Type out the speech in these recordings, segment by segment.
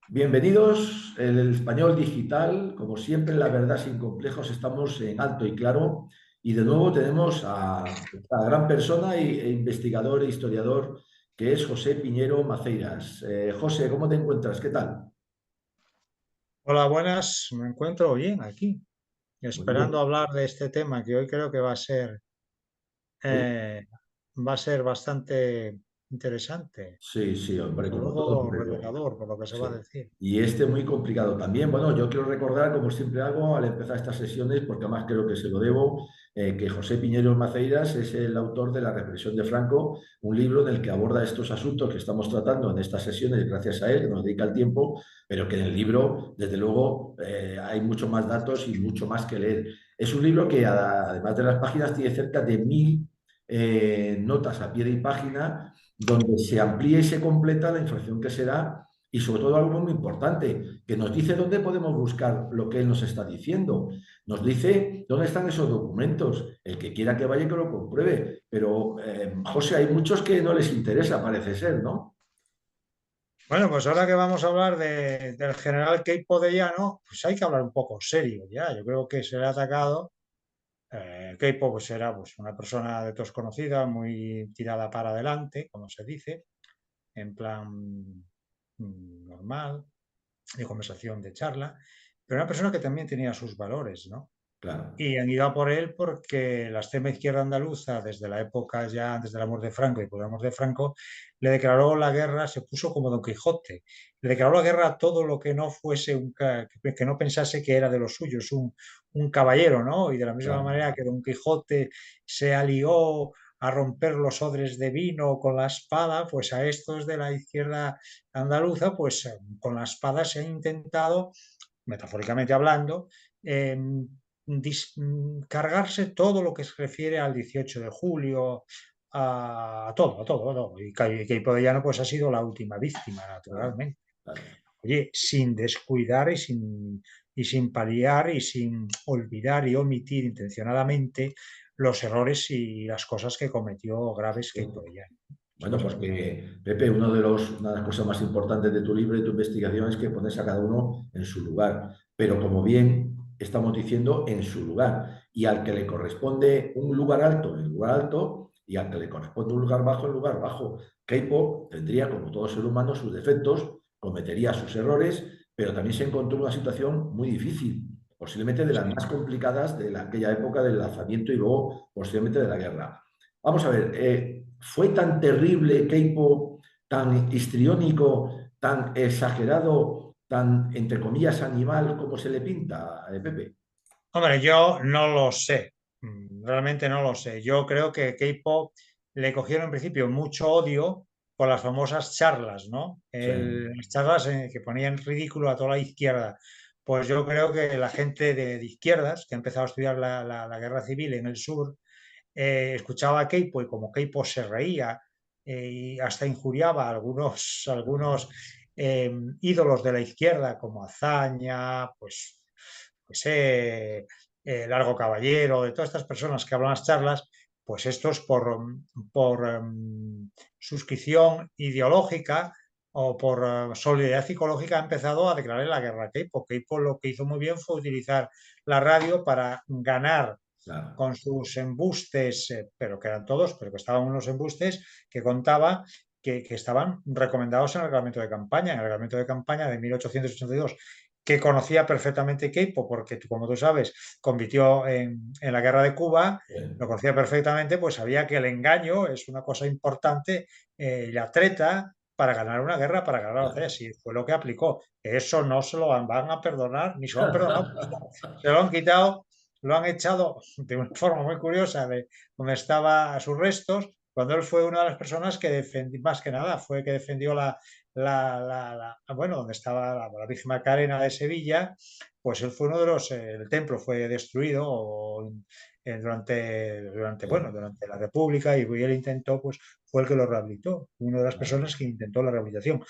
Bienvenidos, el español digital, como siempre, la verdad sin complejos, estamos en alto y claro. Y de nuevo tenemos a esta gran persona e investigador e historiador que es José Piñero Maceiras. José, ¿cómo te encuentras? ¿Qué tal? Hola, buenas. Me encuentro bien aquí, Muy esperando bien. hablar de este tema que hoy creo que Oye, eh, va a ser bastante interesante, sí, sí, hombre, sobre como todo, todo pero revelador por lo que se va a sí. decir. Y este muy complicado también. Bueno, yo quiero recordar, como siempre hago al empezar estas sesiones, porque además creo que se lo debo, que José Piñero Maceiras es el autor de La represión de Franco, un libro en el que aborda estos asuntos que estamos tratando en estas sesiones, gracias a él, que nos dedica el tiempo, pero que en el libro, desde luego, hay mucho más datos y mucho más que leer. Es un libro que, además de las páginas, tiene cerca de 1000 notas a pie de página donde se amplía y se completa la información que se da y sobre todo algo muy importante, que nos dice dónde podemos buscar lo que él nos está diciendo. Nos dice dónde están esos documentos. El que quiera que vaya y que lo compruebe. Pero, José, hay muchos que no les interesa, parece ser, ¿no? Bueno, pues ahora que vamos a hablar del general Keipo de Llano, pues hay que hablar un poco serio ya. Yo creo que se le ha atacado. Keipo pues era pues, una persona de todos conocida, muy tirada para adelante, como se dice, en plan normal, de conversación, de charla, pero una persona que también tenía sus valores, ¿no? Claro. Y han ido a por él porque la extrema izquierda andaluza, desde la época ya antes de la muerte de Franco y por la muerte de Franco, le declaró la guerra, se puso como Don Quijote, le declaró la guerra a todo lo que no fuese que no pensase que era de los suyos, un caballero, ¿no? Y de la misma Claro. manera que Don Quijote se alió a romper los odres de vino con la espada, pues a estos de la izquierda andaluza, pues con la espada se ha intentado, metafóricamente hablando, eh, cargarse todo lo que se refiere al 18 de julio, a todo, a todo, a todo. Y Queipo de Llano pues ha sido la última víctima, Claro. naturalmente. Claro. Oye, sin descuidar y sin paliar y sin olvidar y omitir intencionadamente los errores y las cosas que cometió graves Queipo de Llano. Las Bueno, cosas porque, Pepe, una de las cosas más importantes de tu libro y tu investigación es que pones a cada uno en su lugar, pero como bien estamos diciendo, en su lugar. Y al que le corresponde un lugar alto, en lugar alto, y al que le corresponde un lugar bajo, en lugar bajo. Keipo tendría, como todo ser humano, sus defectos, cometería sus errores, pero también se encontró en una situación muy difícil, posiblemente de las más complicadas de aquella época del lanzamiento y luego posiblemente de la guerra. Vamos a ver, ¿fue tan terrible Keipo, tan histriónico, tan exagerado, tan, entre comillas, animal como se le pinta, Pepe? Hombre, yo no lo sé, realmente no lo sé. Yo creo que K-pop le cogieron en principio mucho odio por las famosas charlas, ¿no? Sí, Las charlas que ponían en ridículo a toda la izquierda. Pues yo creo que la gente de izquierdas, que ha empezado a estudiar la guerra civil en el sur, escuchaba a Keipo y como Keipo se reía y hasta injuriaba a algunos ídolos de la izquierda como Azaña, Largo Caballero, de todas estas personas que hablan las charlas, pues estos por suscripción ideológica o por solidaridad psicológica ha empezado a declarar la guerra a Keipo. Keipo lo que hizo muy bien fue utilizar la radio para ganar claro. con sus embustes, pero que eran todos, pero que estaban unos embustes que contaba que estaban recomendados en el reglamento de campaña, en el reglamento de campaña de 1882, que conocía perfectamente Keipo, porque como tú sabes, compitió en la guerra de Cuba, lo conocía perfectamente, pues sabía que el engaño es una cosa importante, la treta para ganar una guerra, para ganar la batalla, Claro. sí, fue lo que aplicó. Eso no se lo van a perdonar, ni se lo han perdonado, se lo han quitado, lo han echado de una forma muy curiosa de donde estaba a sus restos, cuando él fue una de las personas que defendió, más que nada, fue que defendió bueno, donde estaba la Virgen Macarena de Sevilla, pues él fue uno de los, el templo fue destruido Sí, durante la República y él intentó, pues fue el que lo rehabilitó, una de las claro. personas que intentó la rehabilitación.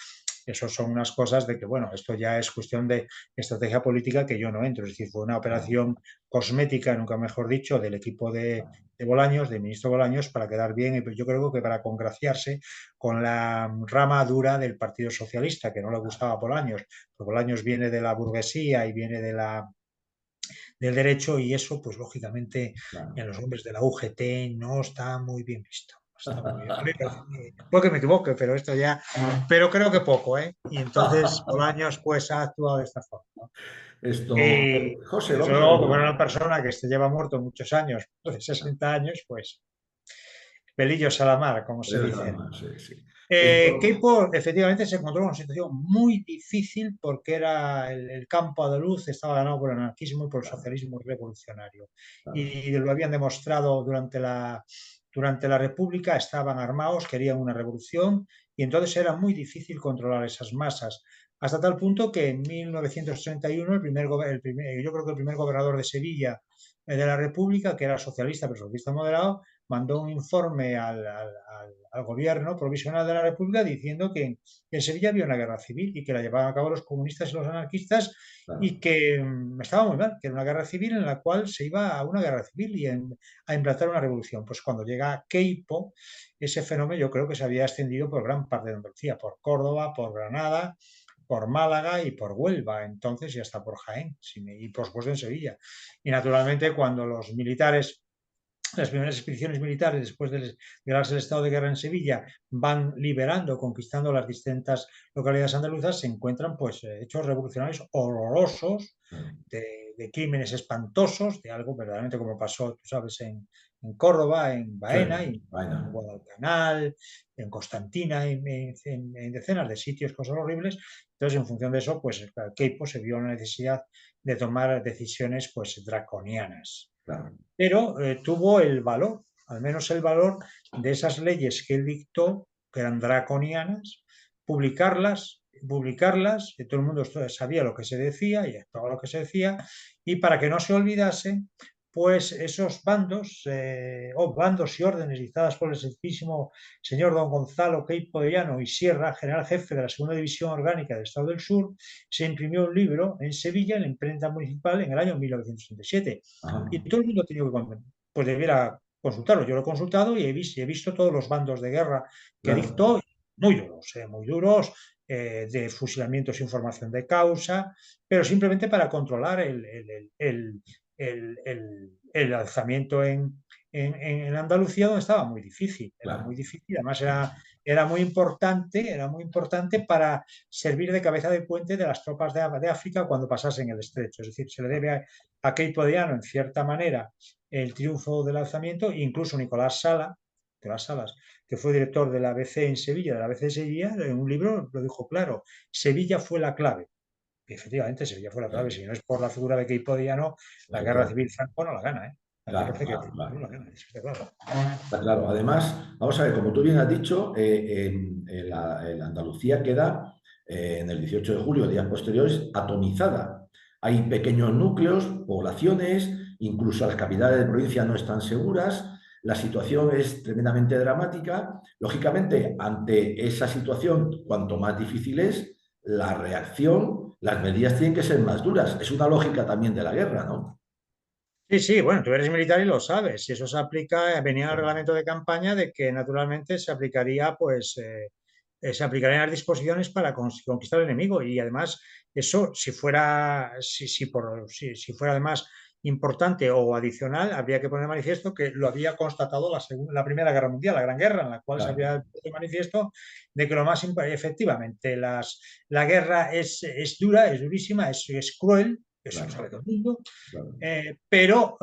eso son unas cosas de que, bueno, esto ya es cuestión de estrategia política que yo no entro. Es decir, fue una operación cosmética, nunca mejor dicho, del equipo de Bolaños, del ministro Bolaños, para quedar bien, y pues yo creo que para congraciarse con la rama dura del Partido Socialista, que no le gustaba a Bolaños, porque Bolaños viene de la burguesía y viene del derecho, y eso, pues lógicamente, Claro. en los hombres de la UGT no está muy bien visto. No está muy bien. A mí me parece puede que me equivoque, pero esto ya, pero creo que poco, ¿eh? Y entonces Bolaños pues ha actuado de esta forma, ¿no? Esto, Y José, desde vamos a ver. luego, como era una persona que se lleva muerto muchos años, de 60 años, pues pelillos a la mar, como se dice. Sí, sí. Esto, Keipo efectivamente se encontró en una situación muy difícil porque era el campo andaluz estaba ganado por el anarquismo y por el claro, socialismo revolucionario. claro, Y lo habían demostrado durante la República, estaban armados, querían una revolución y entonces era muy difícil controlar esas masas. Hasta tal punto que en 1931 yo creo que el primer gobernador de Sevilla de la República, que era socialista, pero socialista moderado, mandó un informe al gobierno provisional de la República diciendo que en Sevilla había una guerra civil y que la llevaban a cabo los comunistas y los anarquistas y claro. que estaba muy mal, que era una guerra civil en la cual se iba a una guerra civil y a implantar una revolución. Pues cuando llega Queipo, ese fenómeno yo creo que se había extendido por gran parte de Andalucía, por Córdoba, por Granada, por Málaga y por Huelva, entonces y hasta por Jaén, y por supuesto en Sevilla. Y naturalmente cuando los militares, las primeras expediciones militares después de declararse el estado de guerra en Sevilla, van liberando, conquistando las distintas localidades andaluzas, se encuentran pues hechos revolucionarios horrorosos, Claro. de crímenes espantosos, de algo verdaderamente como pasó, tú sabes, en Córdoba, en Sí, Baena, en vaina, Guadalcanal, en Constantina, en decenas de sitios, cosas horribles. Entonces, en función de eso, pues Keipo se vio la necesidad de tomar decisiones pues draconianas, claro, pero tuvo el valor, al menos el valor de esas leyes que él dictó, que eran draconianas, publicarlas, que todo el mundo sabía lo que se decía y todo lo que se decía, y para que no se olvidase, pues esos bandos y órdenes dictadas por el excelentísimo señor don Gonzalo Queipo de Llano y Sierra, general jefe de la Segunda División Orgánica del Estado del Sur, se imprimió un libro en Sevilla, en la imprenta municipal, en el año 1937 ajá, y todo el mundo ha tenido que, pues debiera consultarlo. Yo lo he consultado y he visto todos los bandos de guerra que claro, dictó, muy duros, de fusilamientos sin formación de causa, pero simplemente para controlar el alzamiento en Andalucía, donde estaba muy difícil. Era muy claro, difícil, además era muy importante para servir de cabeza de puente de las tropas de África cuando pasasen el estrecho. Es decir, se le debe a Keipo de Llano, en cierta manera, el triunfo del alzamiento, incluso Nicolás Salas, que fue director de la ABC en Sevilla, de la ABC de Sevilla, en un libro lo dijo claro, Sevilla fue la clave. Y efectivamente, Sevilla fue la clave. Si no es por la figura de Keipo de Llano, la guerra civil efectivamente, Franco no la gana, ¿eh? A mí me claro, parece que claro, no claro. la gana, es claro. Está claro. Además, vamos a ver, como tú bien has dicho, en Andalucía queda en el 18 de julio, días posteriores, atomizada. Hay pequeños núcleos, poblaciones, incluso las capitales de provincia no están seguras. La situación es tremendamente dramática. Lógicamente, ante esa situación, cuanto más difícil es la reacción, las medidas tienen que ser más duras. Es una lógica también de la guerra, ¿no? Sí, sí, bueno, tú eres militar y lo sabes. Y eso se aplica, venía el reglamento de campaña de que naturalmente se aplicaría, pues, se aplicarían las disposiciones para conquistar al enemigo. Y además, eso, si fuera además importante o adicional, habría que poner de manifiesto que lo había constatado la Primera Guerra Mundial, la Gran Guerra, en la cual se Claro, había puesto de manifiesto de que efectivamente, la guerra es dura, es durísima, es cruel, eso lo sabe claro, todo el mundo, claro, pero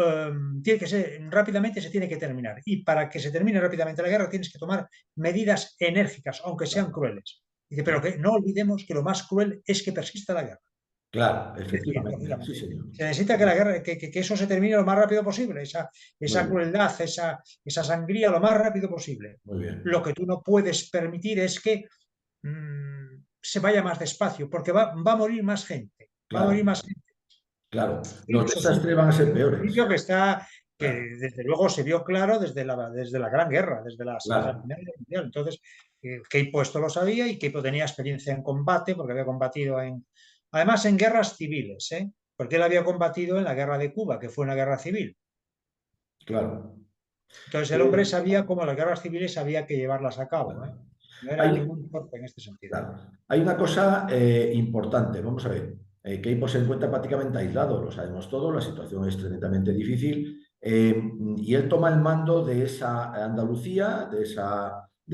tiene que ser rápidamente, se tiene que terminar. Y para que se termine rápidamente la guerra tienes que tomar medidas enérgicas, aunque sean claro, crueles. Dice, pero claro. que no olvidemos que lo más cruel es que persista la guerra. Claro, Es decir, efectivamente, sí, lógicamente, señor. se necesita que la guerra, que eso se termine lo más rápido posible, Muy esa bien, crueldad, esa sangría lo más rápido posible. muy bien. Lo que tú no puedes permitir es que se vaya más despacio, porque va a morir más gente, va a morir Claro, más gente. claro. Y Los eso sí, desastres van a ser es un principio peores. que Claro, desde luego se vio claro desde la Gran Guerra, desde la claro, Primera Guerra Mundial. Entonces, Keipo esto lo sabía y Keipo tenía experiencia en combate porque había combatido además en guerras civiles, ¿eh? Porque él había combatido en la guerra de Cuba, que fue una guerra civil. claro. Entonces el hombre Eh, sabía cómo las guerras civiles había que llevarlas a cabo, ¿eh? claro. No era Hay, ningún torpe en este sentido. claro. Hay una cosa importante, vamos a ver. Keipo se encuentra prácticamente aislado, lo sabemos todos, la situación es tremendamente difícil, y él toma el mando de esa Andalucía, de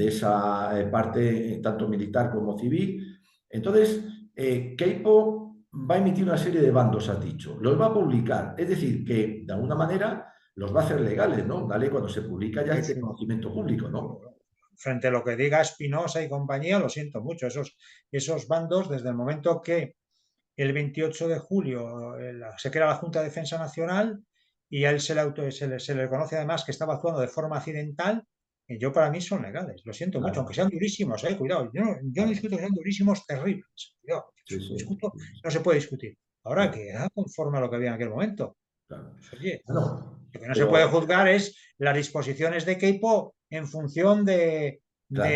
esa parte tanto militar como civil. Entonces, Keipo va a emitir una serie de bandos, has dicho, los va a publicar, es decir, que de alguna manera los va a hacer legales, ¿no? Una ley cuando se publica ya Sí, es de sí. conocimiento público, ¿no? Frente a lo que diga Espinosa y compañía, lo siento mucho. Esos bandos, desde el momento que el 28 de julio se crea la Junta de Defensa Nacional y a él se le conoce además que estaba actuando de forma accidental, yo para mí son legales, lo siento mucho, aunque Claro, sean durísimos, cuidado, yo no claro. discuto que sean durísimos, terribles, cuidado, Sí, sí, discuto, sí, no se puede discutir. Ahora claro, que conforme a lo que había en aquel momento, claro. pues, oye, Bueno, lo que no se puede pero juzgar es las disposiciones de Keipo en función claro,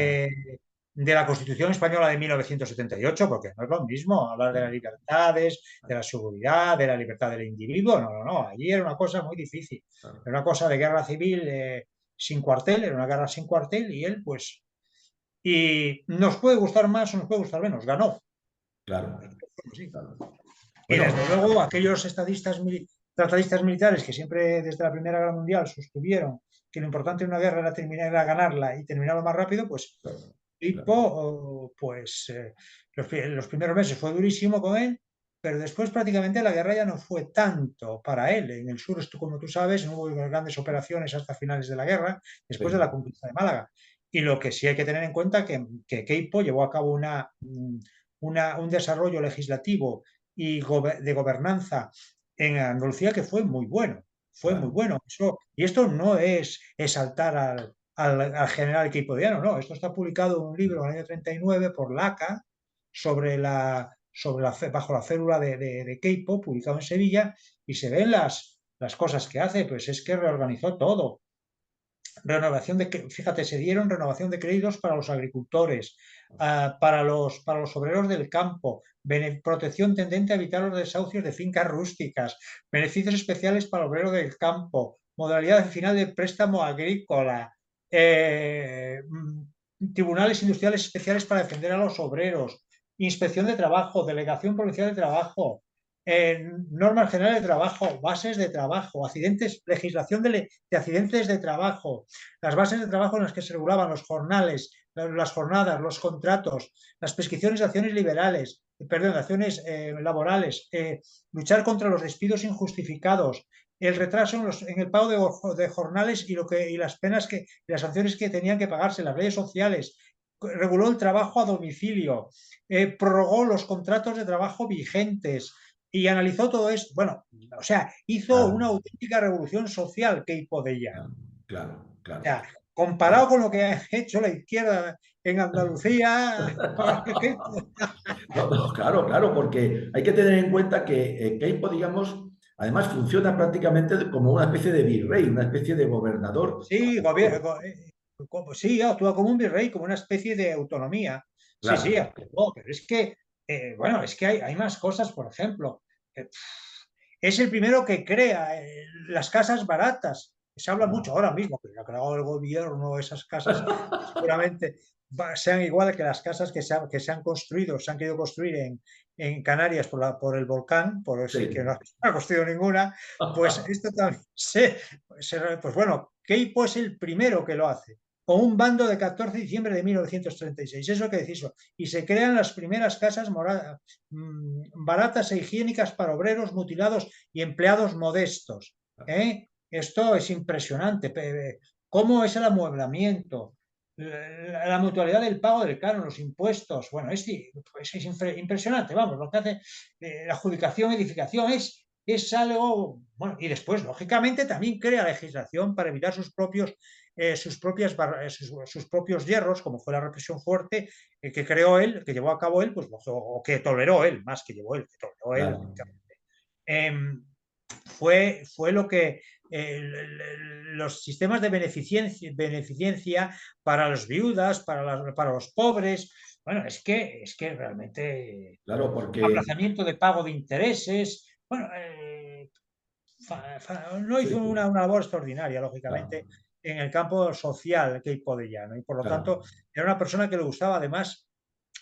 de la Constitución Española de 1978, porque no es lo mismo hablar de las libertades, de la seguridad, de la libertad del individuo. No, no, no. Allí era una cosa muy difícil. claro, Era una cosa de guerra civil sin cuartel, era una guerra sin cuartel y él, pues, y nos puede gustar más o nos puede gustar menos, ganó. claro, Sí. claro. Y desde Bueno, luego aquellos tratadistas militares que siempre desde la Primera Guerra Mundial sostuvieron que lo importante en una guerra era ganarla y terminarlo más rápido, pues claro, claro, Pipo, pues los primeros meses fue durísimo con él, pero después prácticamente la guerra ya no fue tanto para él. En el sur, como tú sabes, no hubo grandes operaciones hasta finales de la guerra, después de la sí, conquista de Málaga. Y lo que sí hay que tener en cuenta que Keipo llevó a cabo un desarrollo legislativo y de gobernanza en Andalucía que fue muy bueno. Fue muy claro, bueno. Y esto no es exaltar al general Keipodiano, no. Esto está publicado en un libro en el año 39 por Laca bajo la férula de Keipo, publicado en Sevilla, y se ven las cosas que hace, pues es que reorganizó todo. Fíjate, se dieron renovación de créditos para los agricultores, para los obreros del campo, protección tendente a evitar los desahucios de fincas rústicas, beneficios especiales para el obrero del campo, modalidad final de préstamo agrícola, tribunales industriales especiales para defender a los obreros, inspección de trabajo, delegación provincial de trabajo, normas generales de trabajo, bases de trabajo, legislación de accidentes de trabajo, las bases de trabajo en las que se regulaban los jornales, las jornadas, los contratos, las prescripciones de acciones liberales, perdón, de acciones laborales, luchar contra los despidos injustificados, el retraso en el pago de jornales y las penas y las sanciones que tenían que pagarse, las leyes sociales, reguló el trabajo a domicilio, prorrogó los contratos de trabajo vigentes y analizó todo esto. Bueno, o sea, hizo una claro, auténtica revolución social que Hipodella. claro, claro, O claro. sea, comparado con lo que ha hecho la izquierda en Andalucía, No, no, claro, claro, porque hay que tener en cuenta que Keipo, digamos, además funciona prácticamente como una especie de virrey, una especie de gobernador. sí, sí, actúa como un virrey, como una especie de autonomía. Sí, sí, Claro, actuó, pero es que, bueno, es que hay más cosas, por ejemplo. Es el primero que crea las casas baratas. Se habla mucho ahora mismo, que lo ha creado el gobierno, esas casas seguramente sean iguales que las casas que se han construido, se han querido construir en Canarias por el volcán, por sí que sí. no se ha construido ninguna, pues esto también pues bueno, Keipo es el primero que lo hace, con un bando de 14 de diciembre de 1936, eso que decís, y se crean las primeras casas baratas e higiénicas para obreros mutilados y empleados modestos. Esto es impresionante. ¿Cómo es el amueblamiento? La mutualidad del pago del canon, los impuestos, bueno, es impresionante, vamos, lo que hace la adjudicación, edificación, es algo, bueno, y después, lógicamente, también crea legislación para evitar sus propios hierros, como fue la represión fuerte que creó él, que llevó a cabo él, pues, o que toleró él, más que llevó él, que toleró él, Claro, eh, fue lo que los sistemas de beneficencia para las viudas, para los pobres. Bueno, es que realmente Claro, porque aplazamiento de pago de intereses. Bueno, no hizo sí, una labor extraordinaria, lógicamente, claro, en el campo social que Podellano. Y por lo tanto, claro, era una persona que le gustaba, además,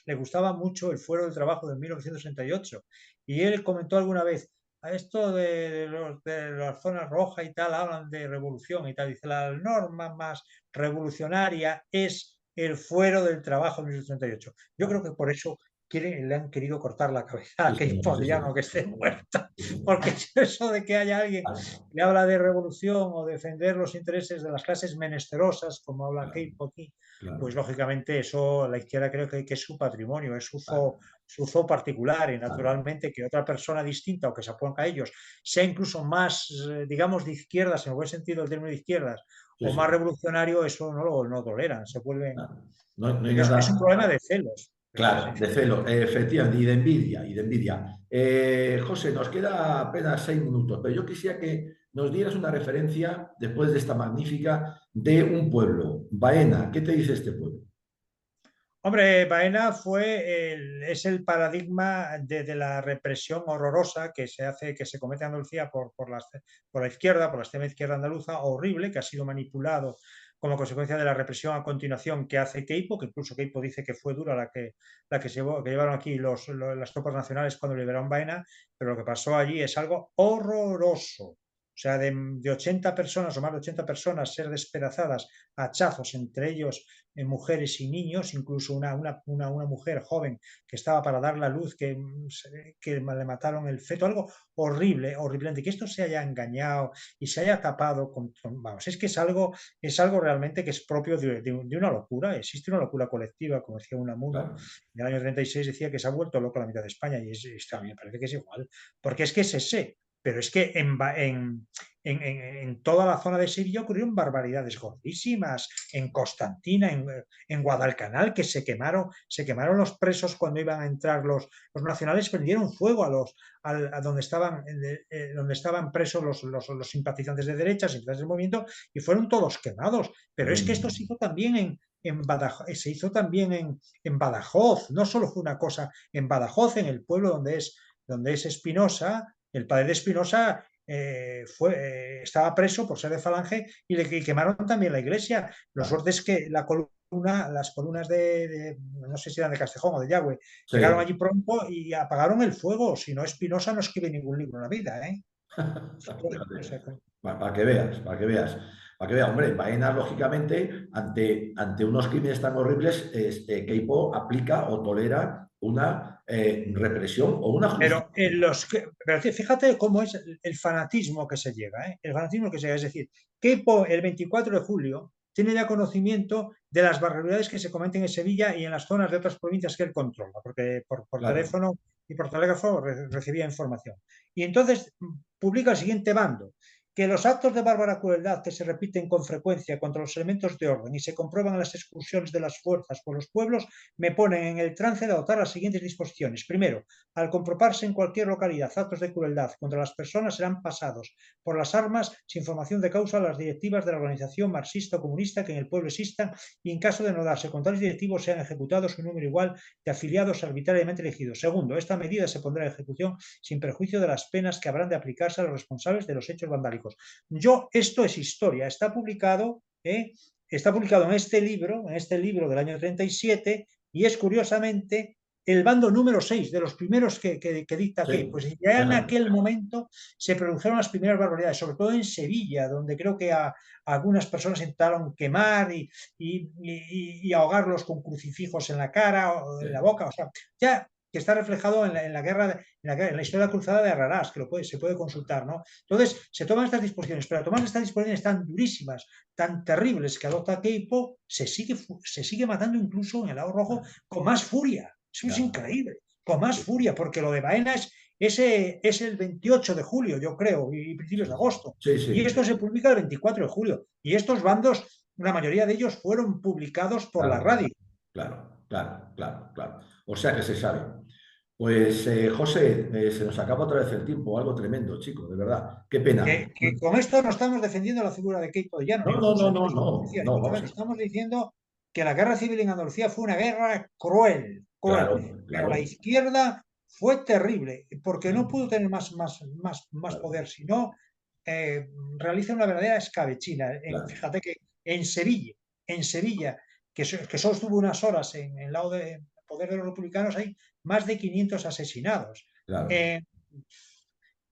le gustaba mucho el Fuero del Trabajo de 1968. Y él comentó alguna vez, a esto de las zonas rojas y tal, hablan de revolución y tal. Dice, la norma más revolucionaria es el Fuero del Trabajo de 1968. Yo creo claro. que por eso le han querido cortar la cabeza Sí, a Keith señor, sí, Podellano, señor. que esté muerta. Sí, señor. Porque eso de que haya alguien Claro, que habla de revolución o defender los intereses de las clases menesterosas, como habla claro, Keith aquí, pues claro, lógicamente eso la izquierda creo que es su patrimonio, es claro, su zoo particular y claro. naturalmente que otra persona distinta o que se oponga a ellos sea incluso más, digamos, de izquierdas, en el buen sentido del término de izquierdas, Sí, o más sí, revolucionario, eso no toleran, se vuelven... claro. No, no hay Es un nada. problema de celos. Claro, de celo, efectivamente, y de envidia, y de envidia. José, nos queda apenas 6 minutos, pero yo quisiera que nos dieras una referencia, después de esta magnífica, de un pueblo, Baena. ¿Qué te dice este pueblo? Hombre, Baena es el paradigma de la represión horrorosa que se hace, que se comete en Andalucía por la izquierda, por la extrema izquierda andaluza, horrible, que ha sido manipulado como consecuencia de la represión a continuación que hace Queipo, que incluso Queipo dice que fue dura que llevaron aquí las tropas nacionales cuando liberaron Baena, pero lo que pasó allí es algo horroroso. O sea, de 80 personas o más de 80 personas ser despedazadas a hachazos, entre ellos mujeres y niños, incluso una mujer joven que estaba para dar la luz, que le mataron el feto, algo horrible, horrible, que esto se haya engañado y se haya tapado vamos, es algo realmente que es propio de una locura, existe una locura colectiva, como decía Unamuno, Claro, en el año 36 decía que se ha vuelto loco la mitad de España y a mí me parece que es igual, porque es que es ese, pero es que en toda la zona de Sevilla ocurrieron barbaridades gordísimas, en Constantina, en Guadalcanal, que se quemaron los presos cuando iban a entrar los nacionales, prendieron fuego a donde estaban presos los simpatizantes de derecha, simpatizantes del movimiento, y fueron todos quemados. Pero es que tremendo. esto se hizo también en Badajoz, no solo fue una cosa en Badajoz, en el pueblo donde es Espinosa, el padre de Espinosa estaba preso por ser de Falange y quemaron también la iglesia. Lo Claro. suerte es que las columnas no sé si eran de Castejón o de Yagüe, llegaron Sí, allí pronto y apagaron el fuego. Si no, Espinosa no escribe ningún libro en la vida, ¿eh? O fíjate. sea, Para que veas, para que veas. Para que veas, hombre, Baena, lógicamente, ante unos crímenes tan horribles, Keipo aplica o tolera una represión o una justicia. pero fíjate cómo es el fanatismo que se llega, ¿eh? El fanatismo que se llega. Es decir, que el 24 de julio tiene ya conocimiento de las barbaridades que se cometen en Sevilla y en las zonas de otras provincias que él controla, porque por Claro, teléfono y por telégrafo recibía información. Y entonces publica el siguiente bando, que los actos de bárbara crueldad que se repiten con frecuencia contra los elementos de orden y se comprueban en las excursiones de las fuerzas por los pueblos me ponen en el trance de adoptar las siguientes disposiciones. Primero, al comprobarse en cualquier localidad actos de crueldad contra las personas, serán pasados por las armas sin formación de causa a las directivas de la organización marxista o comunista que en el pueblo existan y en caso de no darse con tales directivos sean ejecutados un número igual de afiliados arbitrariamente elegidos. Segundo, esta medida se pondrá en ejecución sin perjuicio de las penas que habrán de aplicarse a los responsables de los hechos vandálicos. Esto es historia, está publicado en este libro del año 37 y es curiosamente el bando número 6 de los primeros que dicta sí, que, pues ya en claro, aquel momento se produjeron las primeras barbaridades, sobre todo en Sevilla, donde creo que a algunas personas intentaron quemar y ahogarlos con crucifijos en la cara o en la sí, boca, o sea, ya que está reflejado en la guerra, en la historia cruzada de Arrarás, que se puede consultar, ¿no? Entonces, se toman estas disposiciones, pero a tomar estas disposiciones tan durísimas, tan terribles que adopta Keipo, se sigue matando incluso en el lado rojo con más furia. Eso es ya, increíble, con más furia, porque lo de Baena es el 28 de julio, yo creo, y principios sí, de agosto. sí, Y sí, esto se publica el 24 de julio. Y estos bandos, la mayoría de ellos fueron publicados por la claro, radio. claro, claro, claro, claro. O sea que se sabe. Pues José, se nos acaba otra vez el tiempo, algo tremendo, chico, de verdad. Qué pena. Que con esto no estamos defendiendo la figura de Queipo de Llano, No, ni no, los no, no, servicios de no, justicia, ni no, mucho vamos menos. a... Estamos diciendo que la guerra civil en Andalucía fue una guerra cruel, cruel. Claro, Pero la claro, izquierda fue terrible, porque no claro, pudo tener más claro, poder, sino realiza una verdadera escabechina. claro, Fíjate que en Sevilla, que solo estuvo unas horas en el lado de poder de los republicanos, hay más de 500 asesinados. claro.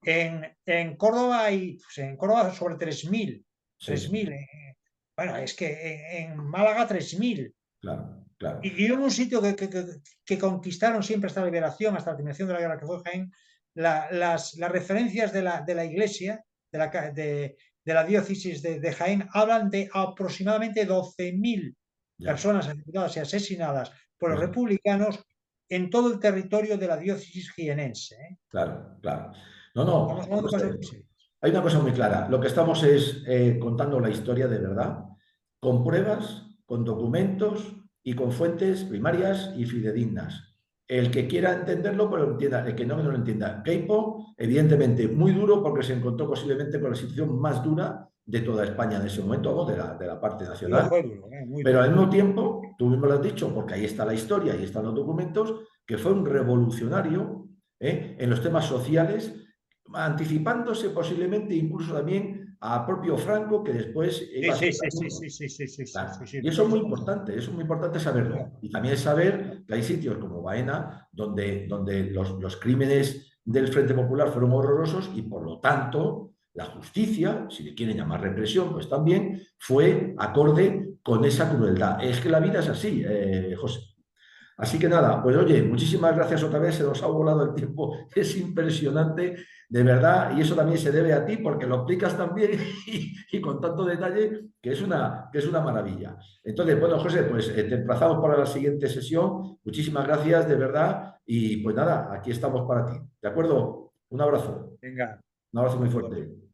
En, en Córdoba hay, pues en Córdoba sobre 3.000. Sí, 3.000. sí, Bueno, es que en Málaga 3.000. claro, claro. Y en un sitio que conquistaron siempre hasta la liberación, hasta la terminación de la guerra que fue Jaén, las referencias de la iglesia, de la diócesis de Jaén, hablan de aproximadamente 12.000 Ya, personas ejecutadas y asesinadas por los pues, republicanos en todo el territorio de la diócesis jienense, ¿eh? claro, claro. No, Estamos no, hablando de José, casos muy serios. hay una cosa muy clara. Lo que estamos es contando la historia de verdad, con pruebas, con documentos y con fuentes primarias y fidedignas. El que quiera entenderlo, pues lo entienda. El que no lo entienda. Keipo, evidentemente, muy duro porque se encontró posiblemente con la situación más dura de toda España en ese momento, o de la parte nacional. Fue duro, muy Pero duro. al mismo tiempo, tú mismo lo has dicho, porque ahí está la historia, ahí están los documentos, que fue un revolucionario en los temas sociales, anticipándose posiblemente incluso también a propio Franco, que después Sí, iba a sí, ser sí, sí, también... sí, sí, sí, sí, sí, Claro. sí, sí, Y eso es muy totalmente. importante, eso es muy importante saberlo. Y también saber que hay sitios como Baena donde los crímenes del Frente Popular fueron horrorosos y por lo tanto la justicia, si le quieren llamar represión, pues también fue acorde con esa crueldad. Es que la vida es así, José. Así que nada, pues oye, muchísimas gracias otra vez, se nos ha volado el tiempo, es impresionante, de verdad, y eso también se debe a ti porque lo explicas tan bien y con tanto detalle que es una maravilla. Entonces, bueno, José, pues te emplazamos para la siguiente sesión, muchísimas gracias, de verdad, y pues nada, aquí estamos para ti, ¿de acuerdo? Venga, Un abrazo muy saludos. fuerte.